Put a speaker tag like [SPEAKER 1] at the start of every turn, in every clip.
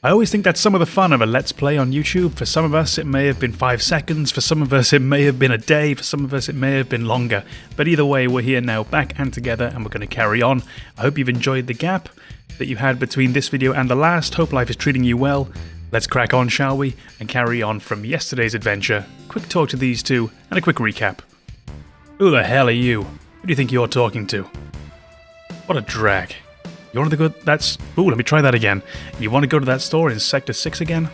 [SPEAKER 1] I always think that's some of the fun of a Let's Play on YouTube. For some of us it may have been 5 seconds, for some of us it may have been a day, for some of us it may have been longer. But either way, we're here now, back and together, and we're going to carry on. I hope you've enjoyed the gap that you had between this video and the last. Hope life is treating you well. Let's crack on, shall we? And carry on from yesterday's adventure. Quick talk to these two, and a quick recap. Who the hell are you? Who do you think you're talking to? What a drag. You want to go... Ooh, let me try that again. You want to go to that store in Sector 6 again?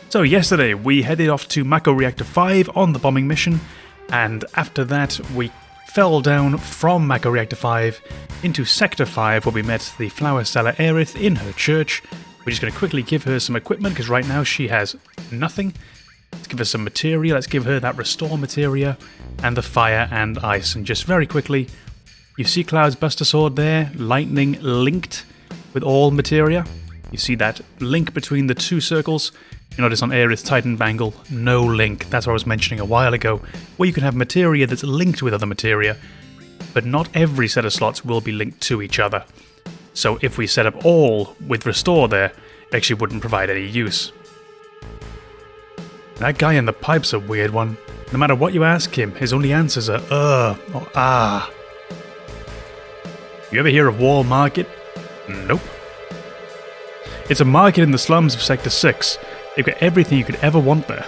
[SPEAKER 1] So yesterday, we headed off to Mako Reactor 5 on the bombing mission, and after that, we fell down from Mako Reactor 5 into Sector 5, where we met the flower seller Aeris in her church. We're just going to quickly give her some equipment, because right now she has nothing. Let's give her some materia, let's give her that restore materia, and the fire and ice. And just very quickly... You see Cloud's Buster Sword there, lightning linked with all materia. You see that link between the two circles. You notice on Aeris Titan Bangle, no link. That's what I was mentioning a while ago, where you can have materia that's linked with other materia, but not every set of slots will be linked to each other. So if we set up all with Restore there, it actually wouldn't provide any use. That guy in the pipe's a weird one. No matter what you ask him, his only answers are or ah. You ever hear of Wall Market? Nope. It's a market in the slums of Sector 6. They've got everything you could ever want there.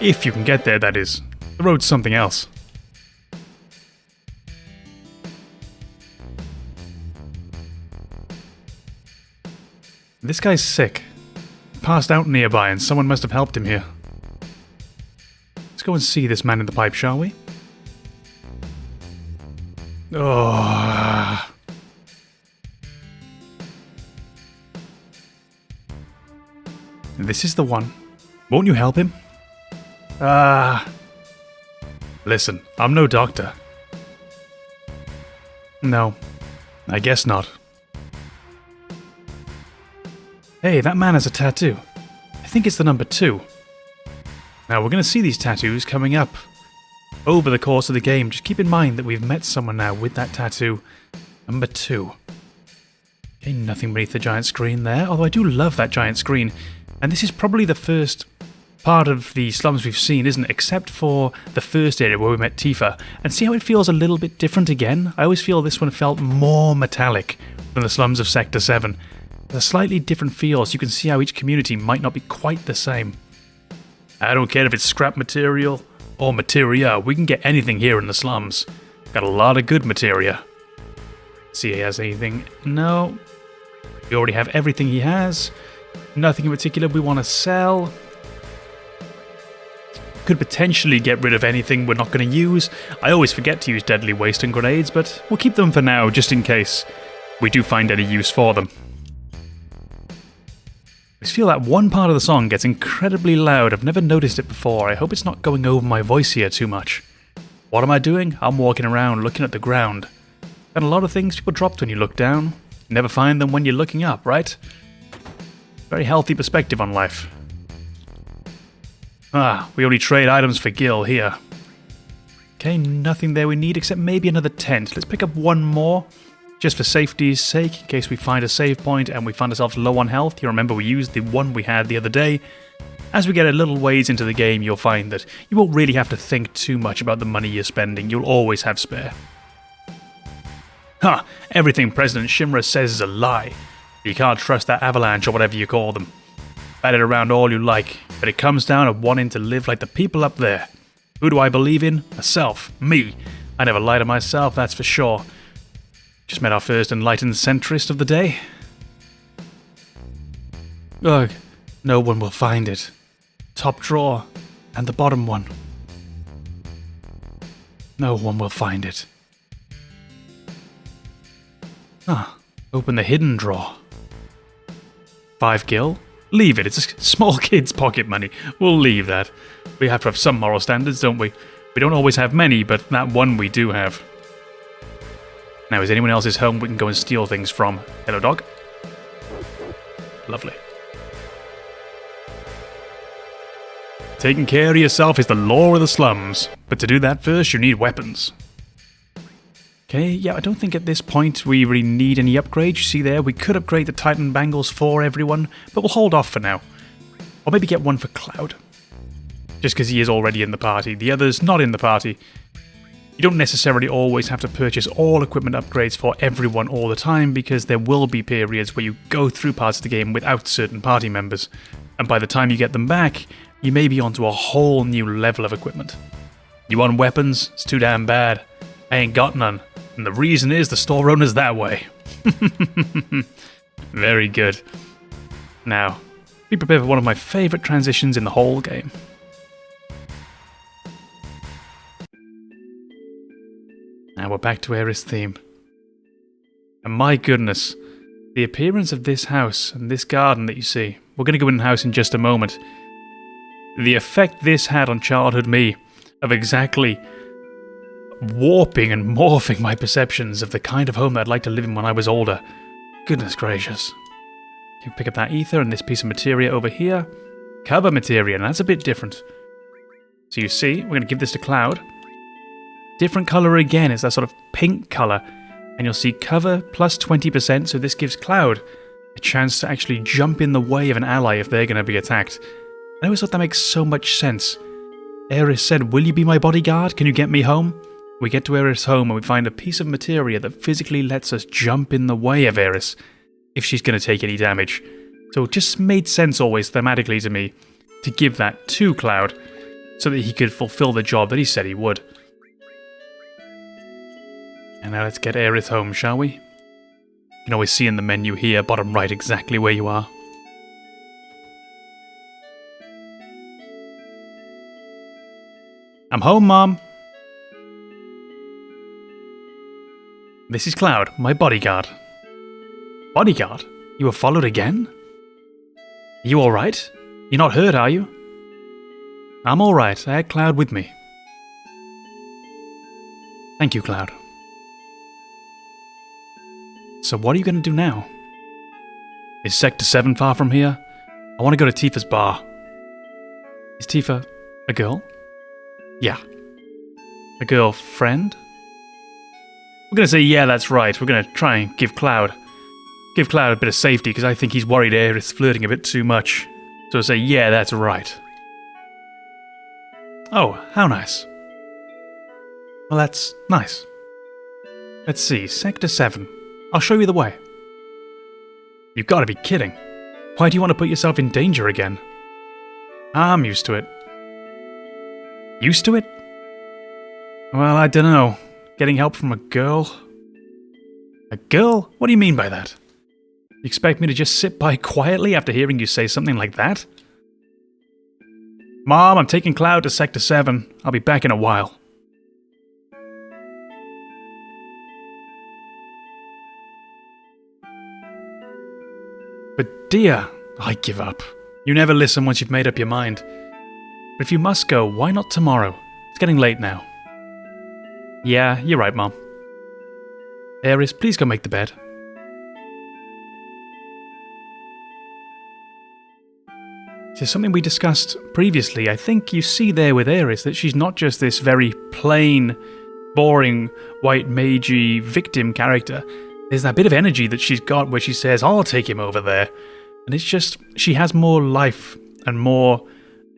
[SPEAKER 1] If you can get there, that is. The road's something else. This guy's sick. Passed out nearby and someone must have helped him here. Let's go and see this man in the pipe, shall we? Oh. This is the one. Won't you help him? Listen, I'm no doctor. No, I guess not. Hey, that man has a tattoo. I think it's the number 2. Now, we're going to see these tattoos coming up over the course of the game. Just keep in mind that we've met someone now with that tattoo. Number 2. Okay, nothing beneath the giant screen there, although I do love that giant screen. And this is probably the first part of the slums we've seen, isn't it? Except for the first area where we met Tifa. And see how it feels a little bit different again? I always feel this one felt more metallic than the slums of Sector 7. There's a slightly different feel, so you can see how each community might not be quite the same. I don't care if it's scrap material or materia, we can get anything here in the slums. Got a lot of good materia. See if he has anything. No. We already have everything he has. Nothing in particular we want to sell. Could potentially get rid of anything we're not going to use. I always forget to use deadly waste and grenades, but we'll keep them for now, just in case we do find any use for them. I just feel that one part of the song gets incredibly loud. I've never noticed it before. I hope it's not going over my voice here too much. What am I doing? I'm walking around looking at the ground. And a lot of things people dropped when you look down. You never find them when you're looking up, right? Very healthy perspective on life. We only trade items for Gil here. Okay, nothing there we need except maybe another tent. Let's pick up one more. Just for safety's sake, in case we find a save point and we find ourselves low on health. You remember we used the one we had the other day. As we get a little ways into the game, you'll find that you won't really have to think too much about the money you're spending. You'll always have spare. Everything President Shimura says is a lie. You can't trust that avalanche or whatever you call them. Bat it around all you like, but it comes down to wanting to live like the people up there. Who do I believe in? Myself. Me. I never lie to myself, that's for sure. Just met our first enlightened centrist of the day. Ugh, no one will find it. Top drawer, and the bottom one. No one will find it. Open the hidden drawer. 5 gil? Leave it, it's a small kid's pocket money. We'll leave that. We have to have some moral standards, don't we? We don't always have many, but that one we do have. Now, is anyone else's home we can go and steal things from? Hello, dog. Lovely. Taking care of yourself is the law of the slums, but to do that first you need weapons. Okay, yeah, I don't think at this point we really need any upgrades. You see there, we could upgrade the Titan bangles for everyone, but we'll hold off for now. Or maybe get one for Cloud. Just because he is already in the party. The other's not in the party. You don't necessarily always have to purchase all equipment upgrades for everyone all the time, because there will be periods where you go through parts of the game without certain party members. And by the time you get them back, you may be onto a whole new level of equipment. You want weapons? It's too damn bad. I ain't got none. And the reason is the store owner's that way. Very good. Now, be prepared for one of my favourite transitions in the whole game. Now we're back to Aeris' theme. And my goodness, the appearance of this house and this garden that you see, we're going to go in the house in just a moment. The effect this had on childhood me of exactly warping and morphing my perceptions of the kind of home that I'd like to live in when I was older. Goodness gracious. You pick up that ether and this piece of materia over here. Cover materia, and that's a bit different. So you see, we're going to give this to Cloud. Different colour again, it's that sort of pink colour. And you'll see cover plus 20%, so this gives Cloud a chance to actually jump in the way of an ally if they're going to be attacked. I always thought that makes so much sense. Aeris said, "Will you be my bodyguard? Can you get me home?" We get to Aeris' home and we find a piece of materia that physically lets us jump in the way of Aeris if she's going to take any damage. So it just made sense always thematically to me to give that to Cloud so that he could fulfill the job that he said he would. And now let's get Aeris home, shall we? You can always see in the menu here, bottom right, exactly where you are. I'm home, Mom. This is Cloud, my bodyguard. Bodyguard? You were followed again? Are you alright? You're not hurt, are you? I'm alright, I had Cloud with me. Thank you, Cloud. So what are you going to do now? Is Sector 7 far from here? I want to go to Tifa's bar. Is Tifa a girl? Yeah. A girlfriend? We're going to say, yeah, that's right. We're going to try and give Cloud a bit of safety, because I think he's worried Aeris is flirting a bit too much. So we'll say, yeah, that's right. Oh, how nice. Well, that's nice. Let's see, Sector 7. I'll show you the way. You've got to be kidding. Why do you want to put yourself in danger again? I'm used to it. Used to it? Well, I don't know. Getting help from a girl? A girl? What do you mean by that? You expect me to just sit by quietly after hearing you say something like that? Mom, I'm taking Cloud to Sector 7. I'll be back in a while. But dear, I give up. You never listen once you've made up your mind. But if you must go, why not tomorrow? It's getting late now. Yeah, you're right, Mom. Aeris, please go make the bed. This is something we discussed previously. I think you see there with Aeris that she's not just this very plain, boring, white magey victim character. There's that bit of energy that she's got where she says, I'll take him over there. And it's just, she has more life and more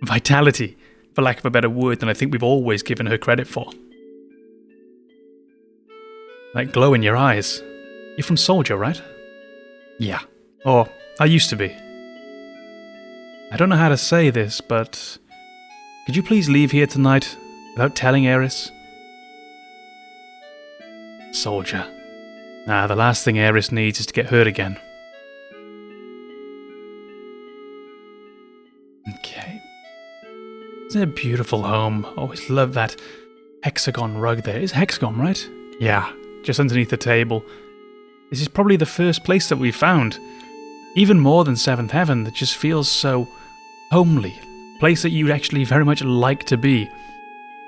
[SPEAKER 1] vitality, for lack of a better word, than I think we've always given her credit for. That glow in your eyes. You're from Soldier, right? Yeah. Or, I used to be. I don't know how to say this, but could you please leave here tonight without telling Aeris? Soldier. Nah, the last thing Aeris needs is to get hurt again. Okay. It's a beautiful home. Always love that hexagon rug there. It's hexagon, right? Yeah, just underneath the table. This is probably the first place that we've found. Even more than Seventh Heaven, that just feels so homely. A place that you'd actually very much like to be.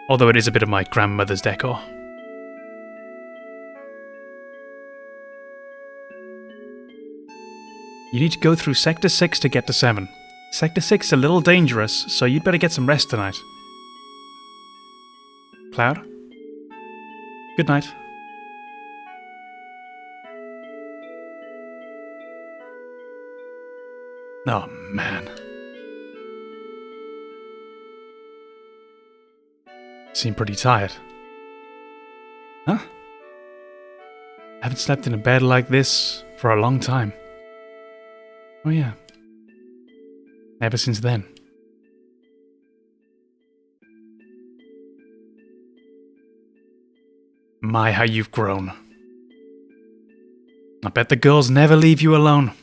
[SPEAKER 1] Although it is a bit of my grandmother's decor. You need to go through Sector 6 to get to 7. Sector 6 is a little dangerous, so you'd better get some rest tonight. Cloud? Good night. Oh, man. Seem pretty tired. Huh? Haven't slept in a bed like this for a long time. Oh yeah. Ever since then. My, how you've grown. I bet the girls never leave you alone.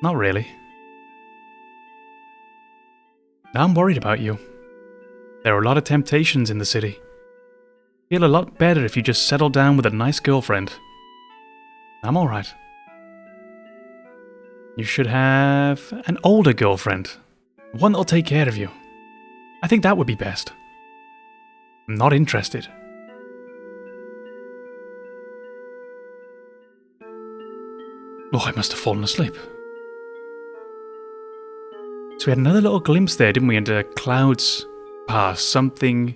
[SPEAKER 1] Not really. I'm worried about you. There are a lot of temptations in the city. Feel a lot better if you just settle down with a nice girlfriend. I'm alright. You should have an older girlfriend. One that'll take care of you. I think that would be best. I'm not interested. Oh, I must have fallen asleep. So we had another little glimpse there, didn't we, into Cloud's past. Something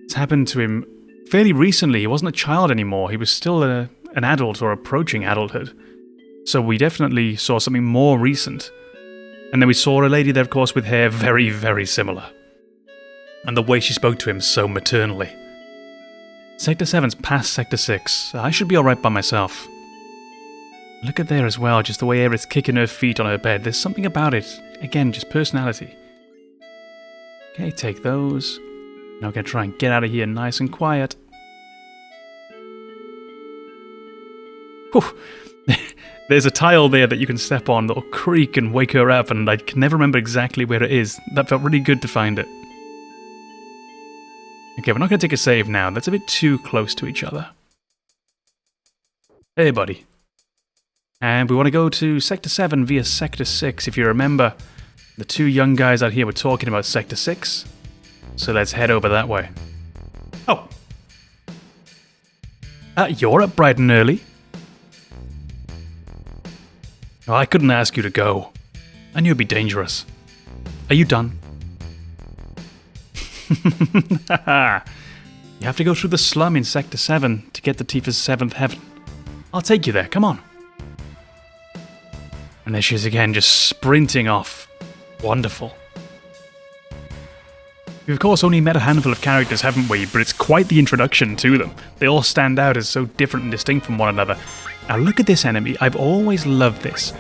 [SPEAKER 1] that's happened to him fairly recently. He wasn't a child anymore. He was still an adult or approaching adulthood. So we definitely saw something more recent. And then we saw a lady there, of course, with hair very, very similar. And the way she spoke to him so maternally. Sector 7's past Sector 6. I should be alright by myself. Look at there as well, just the way Aeris kicking her feet on her bed. There's something about it. Again, just personality. Okay, take those. Now we're going to try and get out of here nice and quiet. Whew. There's a tile there that you can step on that'll creak and wake her up, and I can never remember exactly where it is. That felt really good to find it. Okay, we're not going to take a save now. That's a bit too close to each other. Hey, buddy. And we want to go to Sector 7 via Sector 6. If you remember, the two young guys out here were talking about Sector 6. So let's head over that way. Oh. You're up bright and early. Oh, I couldn't ask you to go. I knew it'd be dangerous. Are you done? You have to go through the slum in Sector 7 to get to Tifa's 7th heaven. I'll take you there, come on. And there she is again, just sprinting off. Wonderful. We've of course only met a handful of characters, haven't we? But it's quite the introduction to them. They all stand out as so different and distinct from one another. Now look at this enemy. I've always loved this.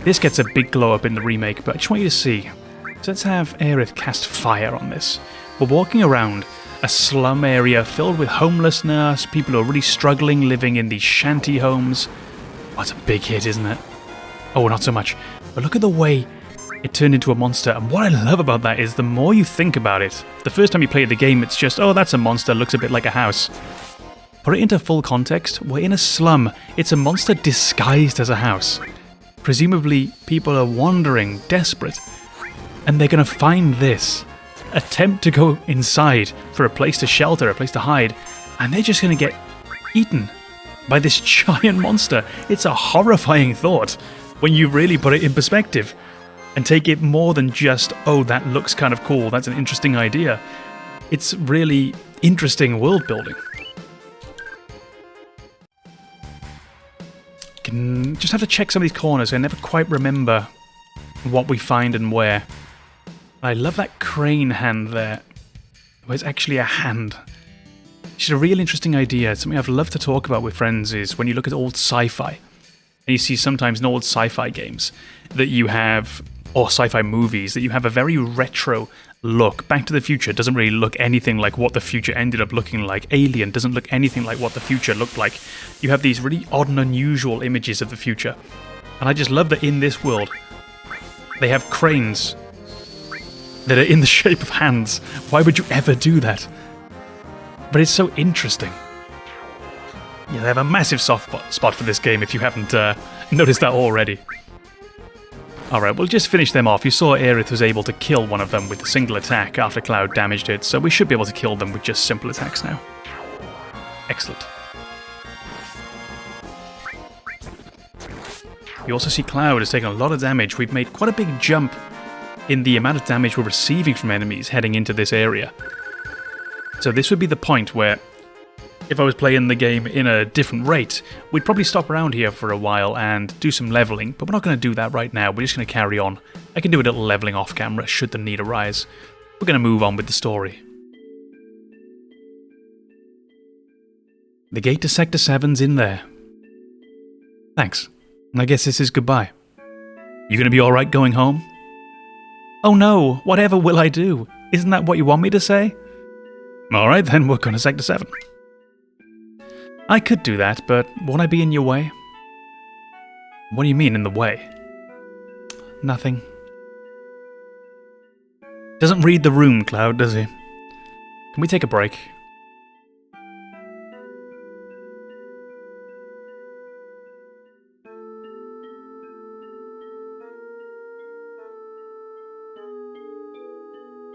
[SPEAKER 1] This gets a big glow up in the remake, but I just want you to see. So let's have Aerith cast fire on this. We're walking around a slum area filled with homelessness, people who are really struggling, living in these shanty homes. Oh, it's a big hit, isn't it? Oh, not so much. But look at the way it turned into a monster. And what I love about that is the more you think about it, the first time you play the game, it's just, oh, that's a monster, looks a bit like a house. Put it into full context, we're in a slum. It's a monster disguised as a house. Presumably, people are wandering, desperate. And they're going to find this. Attempt to go inside for a place to shelter, a place to hide. And they're just going to get eaten by this giant monster. It's a horrifying thought when you really put it in perspective and take it more than just, oh, that looks kind of cool, that's an interesting idea. It's really interesting world building. Can just have to check some of these corners. I never quite remember what we find and where. I love that crane hand there, where it's actually a hand. It's a real interesting idea. Something I've loved to talk about with friends is when you look at old sci-fi, and you see sometimes in old sci-fi games that you have, or sci-fi movies, that you have a very retro look. Back to the Future doesn't really look anything like what the future ended up looking like. Alien doesn't look anything like what the future looked like. You have these really odd and unusual images of the future. And I just love that in this world, they have cranes that are in the shape of hands. Why would you ever do that? But it's so interesting. Yeah, they have a massive soft spot for this game if you haven't noticed that already. Alright, we'll just finish them off. You saw Aerith was able to kill one of them with a single attack after Cloud damaged it, so we should be able to kill them with just simple attacks now. Excellent. You also see Cloud has taken a lot of damage. We've made quite a big jump in the amount of damage we're receiving from enemies heading into this area. So this would be the point where if I was playing the game in a different rate, we'd probably stop around here for a while and do some leveling, but we're not going to do that right now. We're just going to carry on. I can do a little leveling off camera should the need arise. We're going to move on with the story. The gate to Sector 7's in there. Thanks. I guess this is goodbye. You going to be alright going home? Oh no, whatever will I do? Isn't that what you want me to say? Alright then, we're going to Sector 7. I could do that, but won't I be in your way? What do you mean, in the way? Nothing. Doesn't read the room, Cloud, does he? Can we take a break?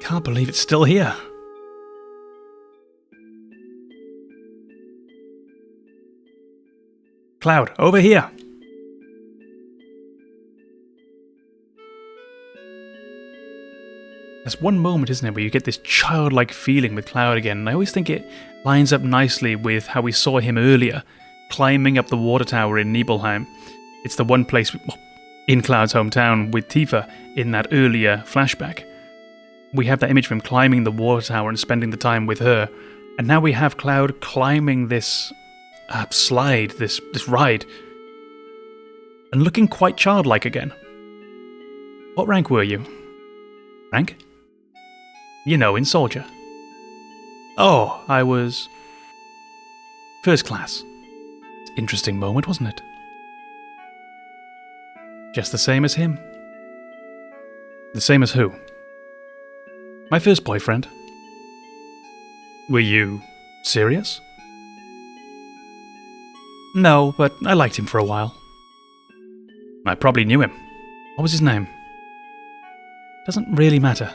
[SPEAKER 1] Can't believe it's still here. Cloud, over here. There's one moment, isn't it, where you get this childlike feeling with Cloud again, and I always think it lines up nicely with how we saw him earlier, climbing up the water tower in Nibelheim. It's the one place in Cloud's hometown with Tifa in that earlier flashback. We have that image of him climbing the water tower and spending the time with her, and now we have Cloud climbing this slide, this ride, and looking quite childlike again. What rank were you? Rank? You know, in soldier. Oh, I was first class. Interesting moment, wasn't it? Just the same as him. The same as who? My first boyfriend. Were you serious? No, but I liked him for a while. I probably knew him. What was his name? Doesn't really matter.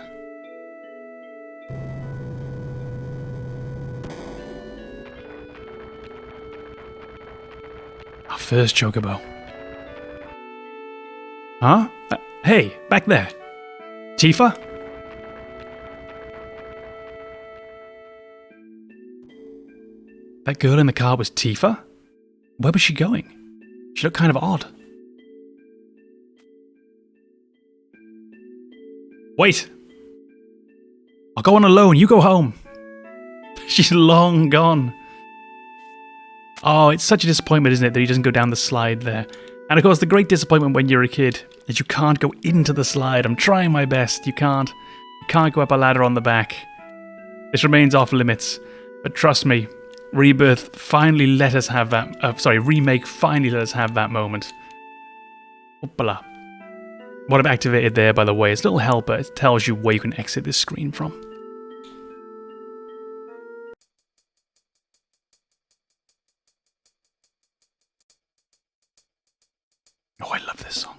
[SPEAKER 1] Our first chocobo. Huh? Hey, back there. Tifa? That girl in the car was Tifa? Where was she going? She looked kind of odd. Wait! I'll go on alone, you go home. She's long gone. Oh, it's such a disappointment, isn't it, that he doesn't go down the slide there. And of course, the great disappointment when you're a kid is you can't go into the slide. I'm trying my best, you can't. You can't go up a ladder on the back. This remains off limits. But trust me, Rebirth finally let us have that... Remake finally let us have that moment. Oopala. What I've activated there, by the way, is a little helper. It tells you where you can exit this screen from. Oh, I love this song.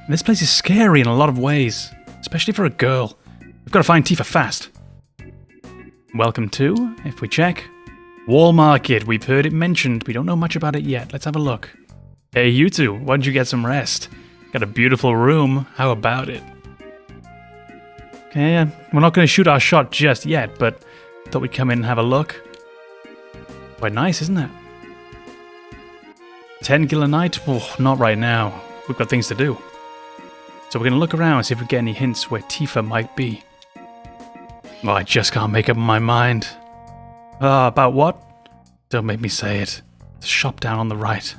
[SPEAKER 1] This place is scary in a lot of ways, especially for a girl. We've got to find Tifa fast. Welcome to, if we check, Wall Market. We've heard it mentioned. We don't know much about it yet. Let's have a look. Hey, you two, why don't you get some rest? Got a beautiful room. How about it? Okay, we're not going to shoot our shot just yet, but thought we'd come in and have a look. Quite nice, isn't it? 10 gil a night? Oh, not right now. We've got things to do. So we're going to look around and see if we get any hints where Tifa might be. Oh, I just can't make up my mind. About what? Don't make me say it. It's a shop down on the right.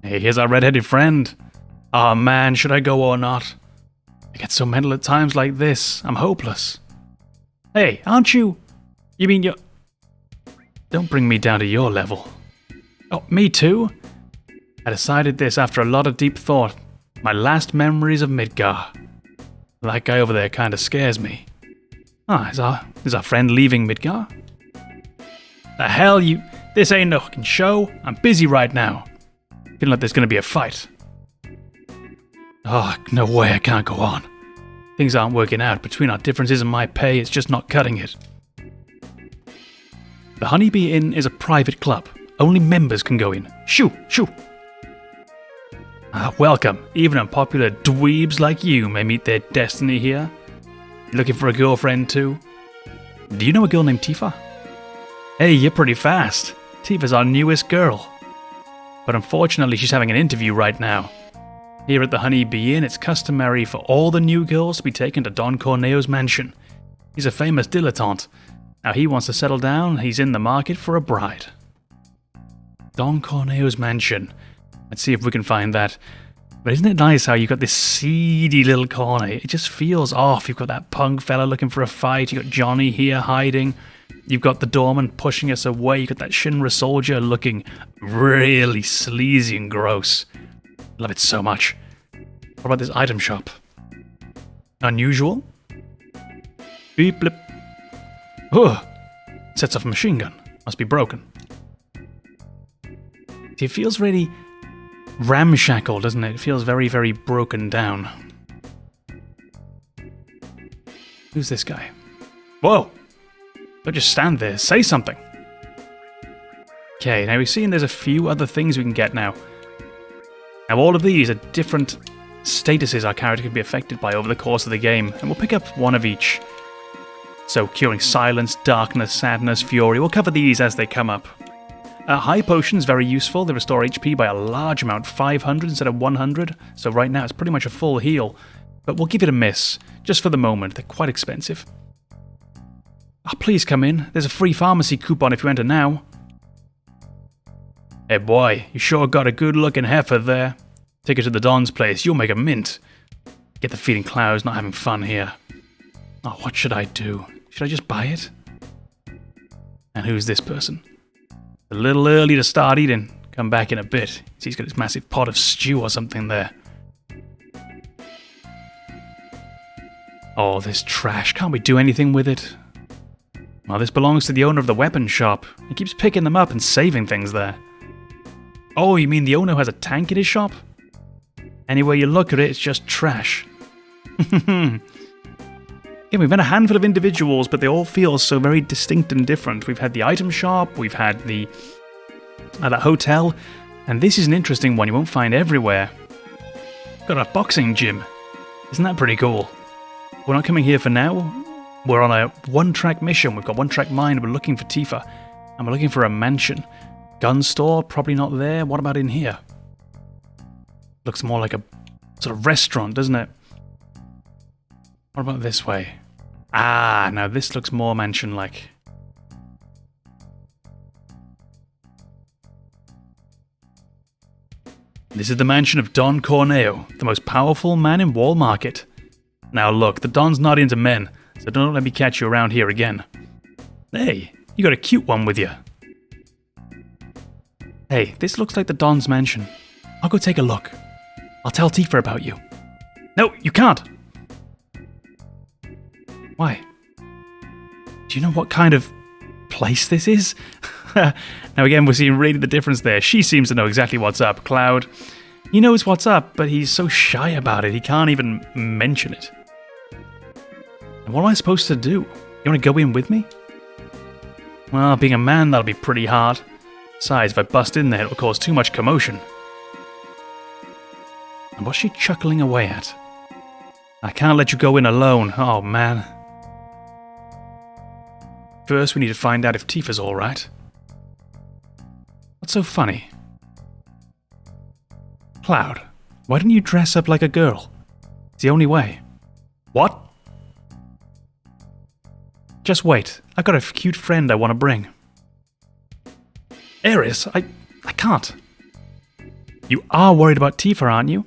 [SPEAKER 1] Hey, here's our red-headed friend. Ah, man, should I go or not? I get so mental at times like this. I'm hopeless. Hey, aren't you... You mean you're... Don't bring me down to your level. Oh, me too? I decided this after a lot of deep thought. My last memories of Midgar. That guy over there kind of scares me. Ah, is our friend leaving Midgar? The hell you... This ain't no fucking show. I'm busy right now. Feeling like there's gonna be a fight. Oh, no way, I can't go on. Things aren't working out. Between our differences and my pay, it's just not cutting it. The Honeybee Inn is a private club. Only members can go in. Shoo, shoo. Welcome. Even unpopular dweebs like you may meet their destiny here. Looking for a girlfriend too? Do you know a girl named Tifa? Hey, you're pretty fast. Tifa's our newest girl. But unfortunately, she's having an interview right now. Here at the Honeybee Inn, it's customary for all the new girls to be taken to Don Corneo's mansion. He's a famous dilettante. Now he wants to settle down, he's in the market for a bride. Don Corneo's mansion. Let's see if we can find that. But isn't it nice how you've got this seedy little corner? It just feels off. You've got that punk fella looking for a fight. You've got Johnny here hiding. You've got the doorman pushing us away. You've got that Shinra soldier looking really sleazy and gross. Love it so much. What about this item shop? Unusual? Beep blip. Oh, sets off a machine gun. Must be broken. It feels really ramshackle, doesn't it? It feels very, very broken down. Who's this guy? Whoa! Don't just stand there. Say something. Okay, now we've seen there's a few other things we can get now. Now all of these are different statuses our character can be affected by over the course of the game, and we'll pick up one of each. So curing silence, darkness, sadness, fury. We'll cover these as they come up. High potions, very useful. They restore HP by a large amount, 500 instead of 100. So right now it's pretty much a full heal. But we'll give it a miss, just for the moment. They're quite expensive. Oh, please come in. There's a free pharmacy coupon if you enter now. Hey boy, you sure got a good looking heifer there. Take her to the Don's place, you'll make a mint. Get the feeling Cloud's not having fun here. Oh, what should I do? Should I just buy it? And who's this person? A little early to start eating. Come back in a bit. He's got his massive pot of stew or something there. Oh, this trash. Can't we do anything with it? Well, this belongs to the owner of the weapon shop. He keeps picking them up and saving things there. Oh, you mean the owner has a tank in his shop? Anywhere you look at it, it's just trash. Yeah, we've had a handful of individuals, but they all feel so very distinct and different. We've had the item shop, we've had the that hotel, and this is an interesting one you won't find everywhere. Got a boxing gym. Isn't that pretty cool? We're not coming here for now. We're on a one-track mission. We've got one-track mind. We're looking for Tifa, and we're looking for a mansion. Gun store, probably not there. What about in here? Looks more like a sort of restaurant, doesn't it? What about this way? Ah, now this looks more mansion-like. This is the mansion of Don Corneo, the most powerful man in Wall Market. Now look, the Don's not into men, so don't let me catch you around here again. Hey, you got a cute one with you. Hey, this looks like the Don's mansion. I'll go take a look. I'll tell Tifa about you. No, you can't! Why? Do you know what kind of place this is? Now again, we're seeing really the difference there. She seems to know exactly what's up. Cloud, he knows what's up, but he's so shy about it, he can't even mention it. And what am I supposed to do? You want to go in with me? Well, being a man, that'll be pretty hard. Besides, if I bust in there, it'll cause too much commotion. And what's she chuckling away at? I can't let you go in alone. Oh, man. First, we need to find out if Tifa's alright. What's so funny? Cloud, why don't you dress up like a girl? It's the only way. What? Just wait. I've got a cute friend I want to bring. Aeris, I can't. You are worried about Tifa, aren't you?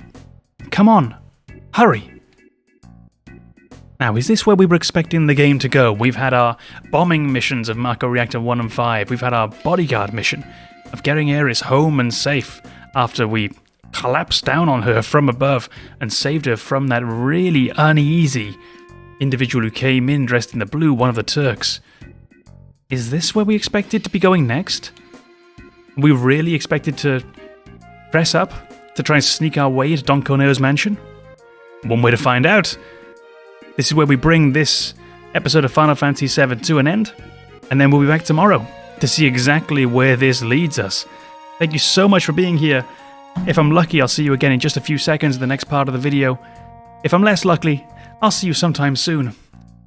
[SPEAKER 1] Come on. Hurry. Now, is this where we were expecting the game to go? We've had our bombing missions of Mako Reactor 1 and 5. We've had our bodyguard mission of getting Aeris home and safe after we collapsed down on her from above and saved her from that really uneasy individual who came in dressed in the blue, one of the Turks. Is this where we expected to be going next? We really expected to dress up to try and sneak our way into Don Corneo's mansion? One way to find out. This is where we bring this episode of Final Fantasy VII to an end, and then we'll be back tomorrow to see exactly where this leads us. Thank you so much for being here. If I'm lucky, I'll see you again in just a few seconds in the next part of the video. If I'm less lucky, I'll see you sometime soon.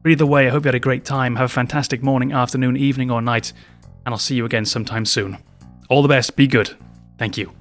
[SPEAKER 1] But either way, I hope you had a great time. Have a fantastic morning, afternoon, evening, or night. And I'll see you again sometime soon. All the best. Be good. Thank you.